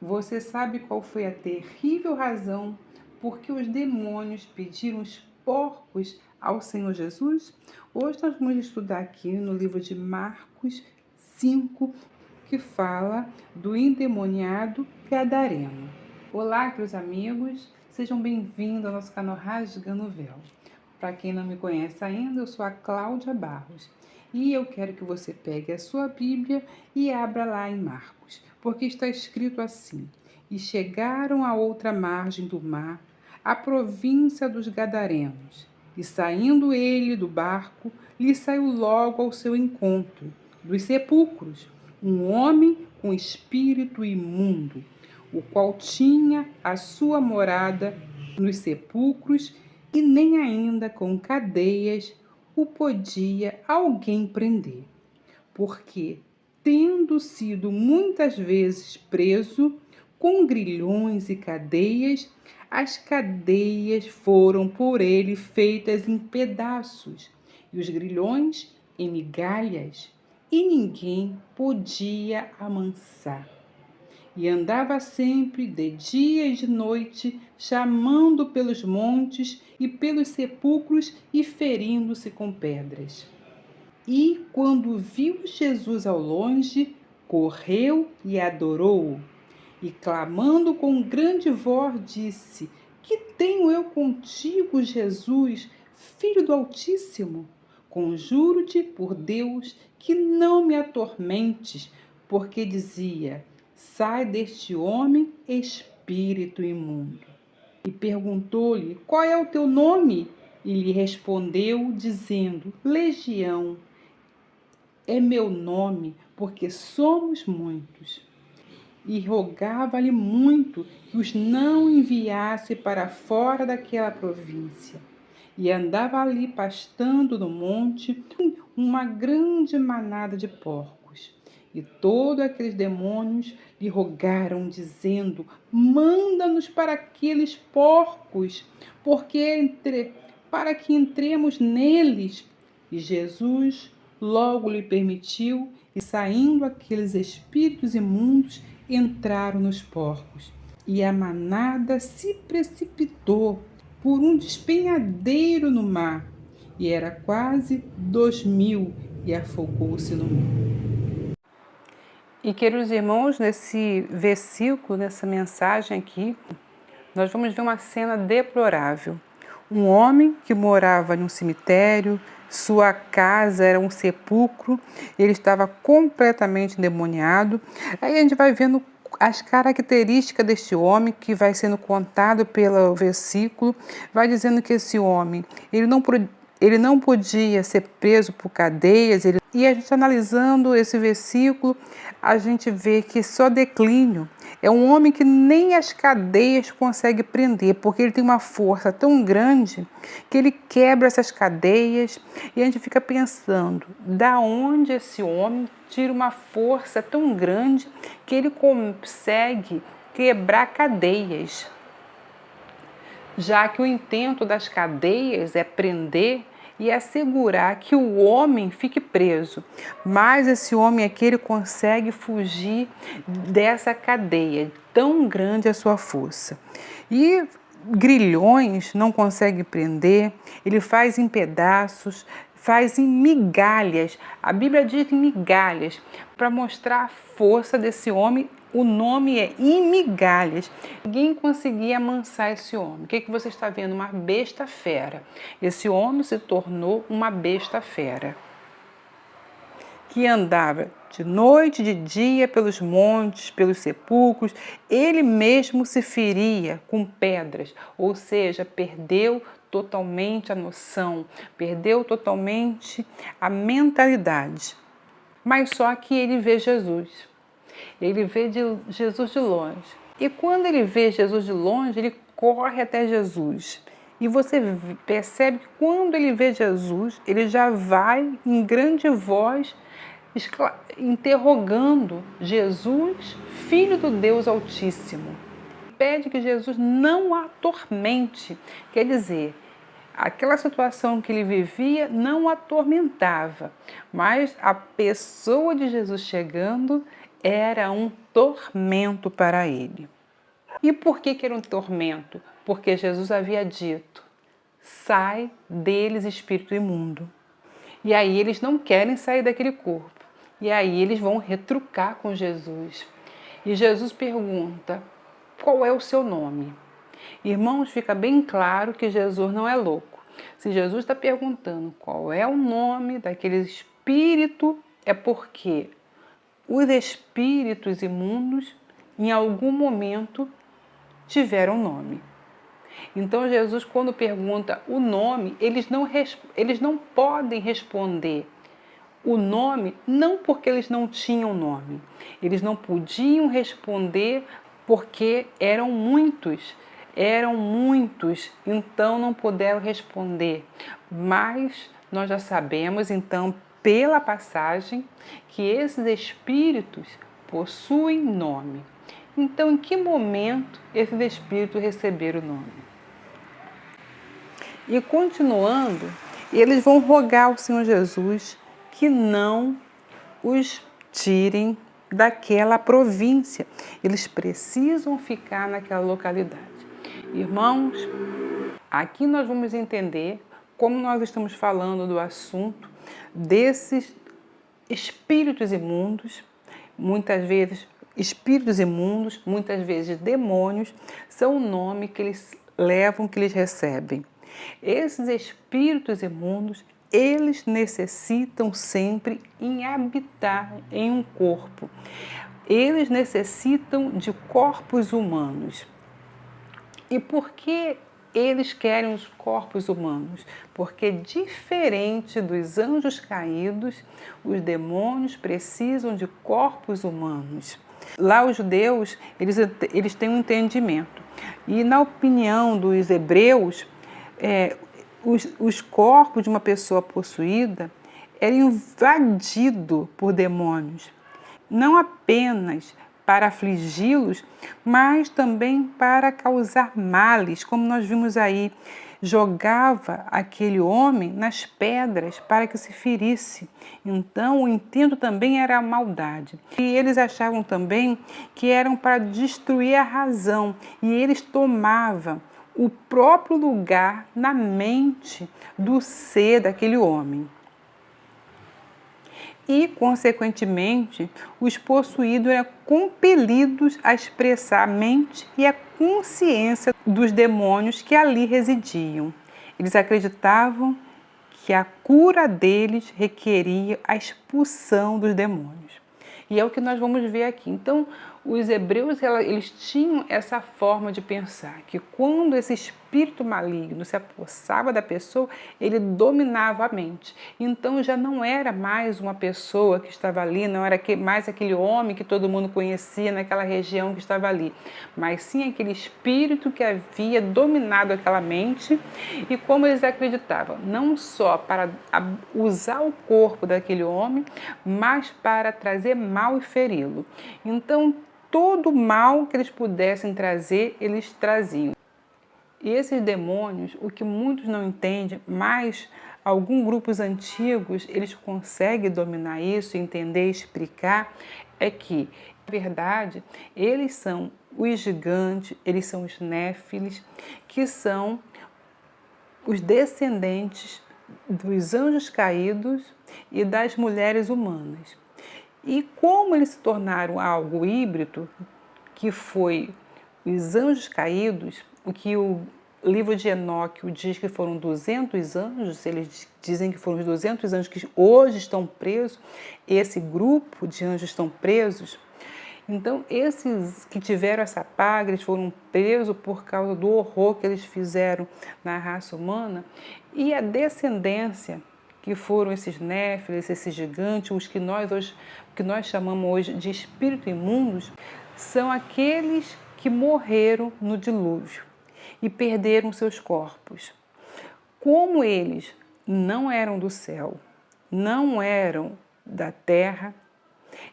Você sabe qual foi a terrível razão por que os demônios pediram os porcos ao Senhor Jesus? Hoje nós vamos estudar aqui no livro de Marcos 5, que fala do endemoniado gadareno. Olá, meus amigos, sejam bem-vindos ao nosso canal Rasgando o Véu. Para quem não me conhece ainda, eu sou a Cláudia Barros e eu quero que você pegue a sua Bíblia e abra lá em Marcos, porque está escrito assim: E chegaram à outra margem do mar, a província dos Gadarenos, e saindo ele do barco, lhe saiu logo ao seu encontro, dos sepulcros, um homem com espírito imundo, o qual tinha a sua morada nos sepulcros, e nem ainda com cadeias o podia alguém prender, porque, tendo sido muitas vezes preso com grilhões e cadeias, as cadeias foram por ele feitas em pedaços, e os grilhões em migalhas, e ninguém podia amansar. E andava sempre, de dia e de noite, chamando pelos montes e pelos sepulcros e ferindo-se com pedras. E, quando viu Jesus ao longe, correu e adorou-o. E, clamando com grande voz, disse: Que tenho eu contigo, Jesus, Filho do Altíssimo? Conjuro-te por Deus que não me atormentes, porque dizia: Sai deste homem, espírito imundo. E perguntou-lhe: Qual é o teu nome? E lhe respondeu, dizendo: Legião é meu nome, porque somos muitos. E rogava-lhe muito que os não enviasse para fora daquela província. E andava ali pastando no monte uma grande manada de porcos. E todos aqueles demônios lhe rogaram, dizendo: Manda-nos para aqueles porcos, para que entremos neles. E Jesus logo lhe permitiu, e saindo aqueles espíritos imundos, entraram nos porcos. E a manada se precipitou por um despenhadeiro no mar, e era quase 2.000, e afogou-se no mar. E, queridos irmãos, nesse versículo, nessa mensagem aqui, nós vamos ver uma cena deplorável. Um homem que morava num cemitério, sua casa era um sepulcro, ele estava completamente endemoniado. Aí a gente vai vendo as características deste homem, que vai sendo contado pelo versículo, vai dizendo que esse homem, ele não podia ser preso por cadeias. E a gente analisando esse versículo, a gente vê que só declínio. É um homem que nem as cadeias consegue prender, porque ele tem uma força tão grande que ele quebra essas cadeias. E a gente fica pensando, da onde esse homem tira uma força tão grande que ele consegue quebrar cadeias? Já que o intento das cadeias é prender e assegurar que o homem fique preso. Mas esse homem aqui, ele consegue fugir dessa cadeia, tão grande a sua força. E grilhões não consegue prender, ele faz em pedaços, faz em migalhas. A Bíblia diz em migalhas, para mostrar a força desse homem. O nome é em migalhas. Ninguém conseguia amansar esse homem. O que você está vendo? Uma besta fera. Esse homem se tornou uma besta fera, que andava de noite e de dia pelos montes, pelos sepulcros. Ele mesmo se feria com pedras, ou seja, perdeu totalmente a noção, perdeu totalmente a mentalidade. Mas só que ele vê Jesus. Ele vê Jesus de longe. E quando ele vê Jesus de longe, ele corre até Jesus. E você percebe que quando ele vê Jesus, ele já vai em grande voz interrogando Jesus, Filho do Deus Altíssimo. Pede que Jesus não o atormente. Quer dizer, aquela situação que ele vivia não o atormentava, mas a pessoa de Jesus chegando era um tormento para ele. E por que era um tormento? Porque Jesus havia dito: sai deles, espírito imundo. E aí eles não querem sair daquele corpo. E aí eles vão retrucar com Jesus. E Jesus pergunta: qual é o seu nome? Irmãos, fica bem claro que Jesus não é louco. Se Jesus está perguntando qual é o nome daquele espírito, é porque os espíritos imundos, em algum momento, tiveram nome. Então Jesus, quando pergunta o nome, eles não podem responder o nome, não porque eles não tinham nome. Eles não podiam responder porque eram muitos, então não puderam responder. Mas nós já sabemos, então, pela passagem, que esses espíritos possuem nome. Então, em que momento esses espíritos receberam o nome? E continuando, eles vão rogar ao Senhor Jesus que não os tirem daquela província. Eles precisam ficar naquela localidade. Irmãos, aqui nós vamos entender como nós estamos falando do assunto desses espíritos imundos, muitas vezes espíritos imundos, muitas vezes demônios, são o nome que eles levam, que eles recebem. Esses espíritos imundos, eles necessitam sempre em habitar em um corpo. Eles necessitam de corpos humanos. E por que eles querem os corpos humanos? Porque, diferente dos anjos caídos, os demônios precisam de corpos humanos. Lá os judeus, eles têm um entendimento. E na opinião dos hebreus, os corpos de uma pessoa possuída eram invadidos por demônios, não apenas para afligi-los, mas também para causar males, como nós vimos aí. Jogava aquele homem nas pedras para que se ferisse. Então, o intento também era a maldade. E eles achavam também que eram para destruir a razão, e eles tomavam o próprio lugar na mente do ser daquele homem. E, consequentemente, os possuídos eram compelidos a expressar a mente e a consciência dos demônios que ali residiam. Eles acreditavam que a cura deles requeria a expulsão dos demônios. E é o que nós vamos ver aqui. Então, os hebreus, eles tinham essa forma de pensar, que quando esse espírito maligno se apossava da pessoa, ele dominava a mente. Então, já não era mais uma pessoa que estava ali, não era mais aquele homem que todo mundo conhecia naquela região que estava ali, mas sim aquele espírito que havia dominado aquela mente. E como eles acreditavam, não só para usar o corpo daquele homem, mas para trazer mal e feri-lo. Então, todo mal que eles pudessem trazer, eles traziam. E esses demônios, o que muitos não entendem, mas alguns grupos antigos, eles conseguem dominar isso, entender, explicar, é que, na verdade, eles são os gigantes, eles são os néfilis, que são os descendentes dos anjos caídos e das mulheres humanas. E como eles se tornaram algo híbrido, que foi os anjos caídos, o que o livro de Enoque diz que foram 200 anjos, eles dizem que foram os 200 anjos que hoje estão presos, esse grupo de anjos estão presos. Então, esses que tiveram essa paga, eles foram presos por causa do horror que eles fizeram na raça humana, e a descendência, que foram esses néfilis, esses gigantes, os que nós chamamos hoje de espíritos imundos, são aqueles que morreram no dilúvio e perderam seus corpos. Como eles não eram do céu, não eram da terra,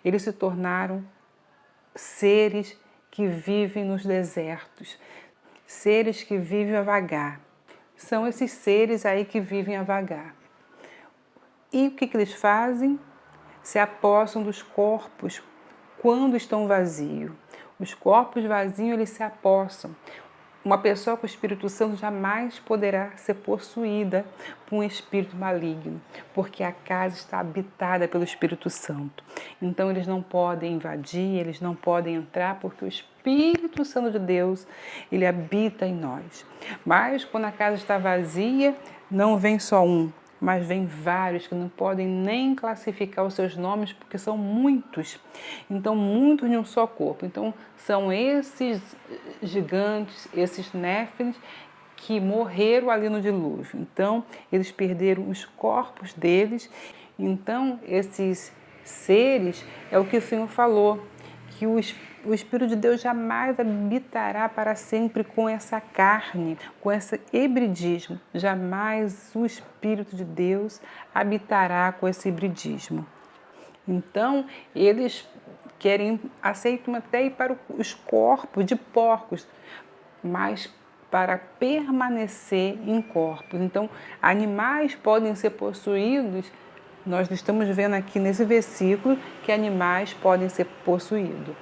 eles se tornaram seres que vivem nos desertos, seres que vivem a vagar. São esses seres aí que vivem a vagar. E o que eles fazem? Se apossam dos corpos quando estão vazios. Os corpos vazios, eles se apossam. Uma pessoa com o Espírito Santo jamais poderá ser possuída por um espírito maligno, porque a casa está habitada pelo Espírito Santo. Então eles não podem invadir, eles não podem entrar, porque o Espírito Santo de Deus, ele habita em nós. Mas quando a casa está vazia, não vem só um, mas vem vários que não podem nem classificar os seus nomes, porque são muitos. Então, muitos em um só corpo. Então, são esses gigantes, esses néfiles, que morreram ali no dilúvio. Então, eles perderam os corpos deles. Então, esses seres, é o que o Senhor falou, que o Espírito de Deus jamais habitará para sempre com essa carne, com esse hibridismo. Jamais o Espírito de Deus habitará com esse hibridismo. Então, eles aceitam até ir para os corpos de porcos, mas para permanecer em corpos. Então, animais podem ser possuídos. Nós estamos vendo aqui nesse versículo que animais podem ser possuídos.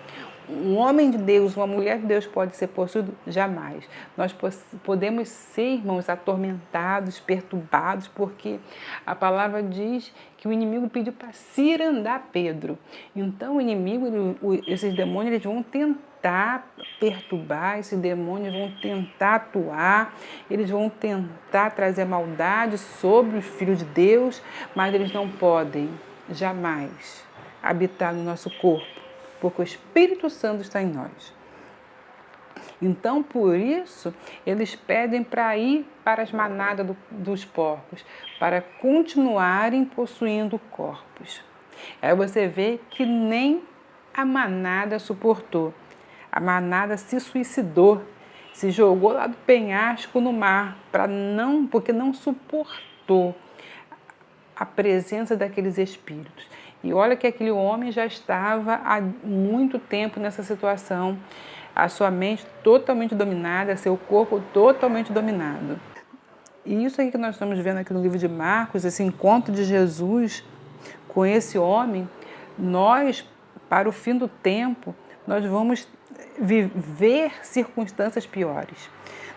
Um homem de Deus, uma mulher de Deus pode ser possuído? Jamais. Nós podemos ser, irmãos, atormentados, perturbados, porque a palavra diz que o inimigo pediu para cirandar Pedro. Então o inimigo, esses demônios, eles vão tentar perturbar, esses demônios vão tentar atuar, eles vão tentar trazer maldade sobre os filhos de Deus, mas eles não podem jamais habitar no nosso corpo, porque o Espírito Santo está em nós. Então, por isso, eles pedem para ir para as manadas dos porcos, para continuarem possuindo corpos. Aí você vê que nem a manada suportou. A manada se suicidou, se jogou lá do penhasco no mar, porque não suportou a presença daqueles espíritos. E olha que aquele homem já estava há muito tempo nessa situação, a sua mente totalmente dominada, seu corpo totalmente dominado. E isso aí que nós estamos vendo aqui no livro de Marcos, esse encontro de Jesus com esse homem, nós, para o fim do tempo, nós vamos viver circunstâncias piores.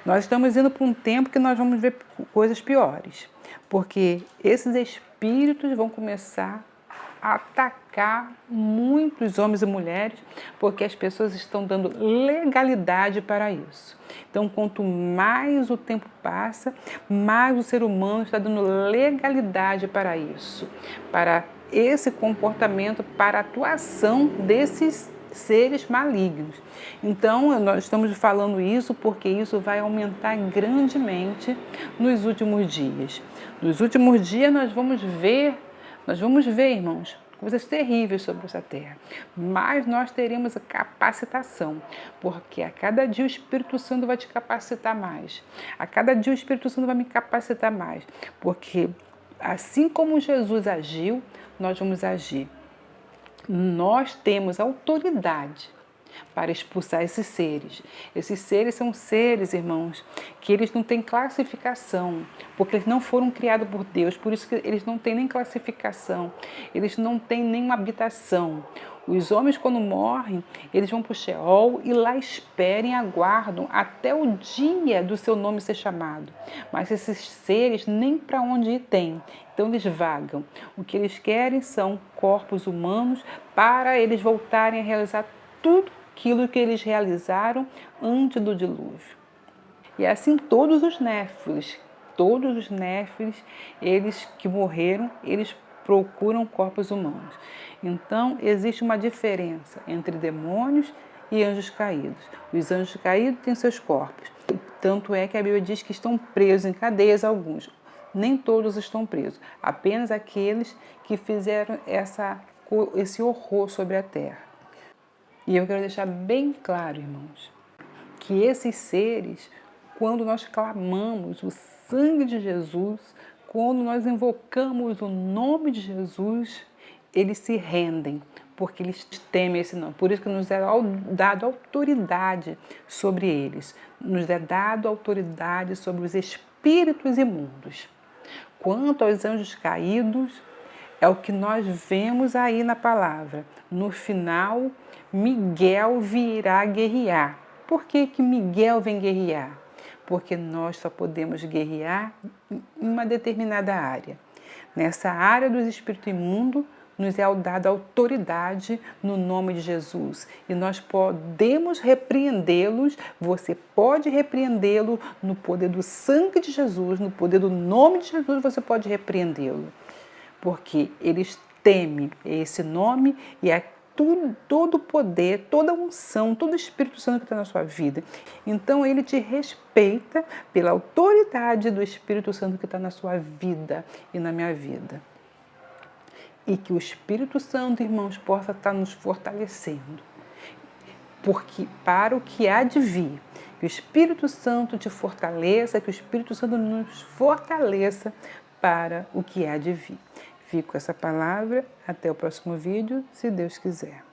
Nós estamos indo para um tempo que nós vamos ver coisas piores, porque esses espíritos vão começar a atacar muitos homens e mulheres, porque as pessoas estão dando legalidade para isso. Então, quanto mais o tempo passa, mais o ser humano está dando legalidade para isso, para esse comportamento, para a atuação desses seres malignos. Então, nós estamos falando isso porque isso vai aumentar grandemente nos últimos dias. Nos últimos dias nós vamos ver, irmãos, coisas terríveis sobre essa terra. Mas nós teremos a capacitação, porque a cada dia o Espírito Santo vai te capacitar mais. A cada dia o Espírito Santo vai me capacitar mais, porque assim como Jesus agiu, nós vamos agir. Nós temos autoridade para expulsar esses seres. Esses seres são seres, irmãos, que eles não têm classificação, porque eles não foram criados por Deus, por isso que eles não têm nem classificação, eles não têm nenhuma habitação. Os homens, quando morrem, eles vão para o Sheol e lá esperam e aguardam até o dia do seu nome ser chamado. Mas esses seres nem para onde ir têm. Então eles vagam. O que eles querem são corpos humanos para eles voltarem a realizar tudo aquilo que eles realizaram antes do dilúvio. E assim todos os néfiles, eles que morreram, eles procuram corpos humanos. Então, existe uma diferença entre demônios e anjos caídos. Os anjos caídos têm seus corpos. Tanto é que a Bíblia diz que estão presos em cadeias alguns. Nem todos estão presos. Apenas aqueles que fizeram esse horror sobre a terra. E eu quero deixar bem claro, irmãos, que esses seres, quando nós clamamos o sangue de Jesus, quando nós invocamos o nome de Jesus, eles se rendem, porque eles temem esse nome. Por isso que nos é dado autoridade sobre eles. Nos é dado autoridade sobre os espíritos imundos. Quanto aos anjos caídos, é o que nós vemos aí na palavra. No final, Miguel virá guerrear. Por que que Miguel vem guerrear? Porque nós só podemos guerrear em uma determinada área. Nessa área dos espíritos imundos, nos é dada autoridade no nome de Jesus. E nós podemos repreendê-los, você pode repreendê-lo no poder do sangue de Jesus, no poder do nome de Jesus, você pode repreendê-lo. Porque eles temem esse nome e todo o poder, toda a unção, todo o Espírito Santo que está na sua vida. Então ele te respeita pela autoridade do Espírito Santo que está na sua vida e na minha vida. E que o Espírito Santo, irmãos, possa estar nos fortalecendo. Porque para o que há de vir, que o Espírito Santo te fortaleça, que o Espírito Santo nos fortaleça para o que há de vir. Fico com essa palavra, até o próximo vídeo, se Deus quiser.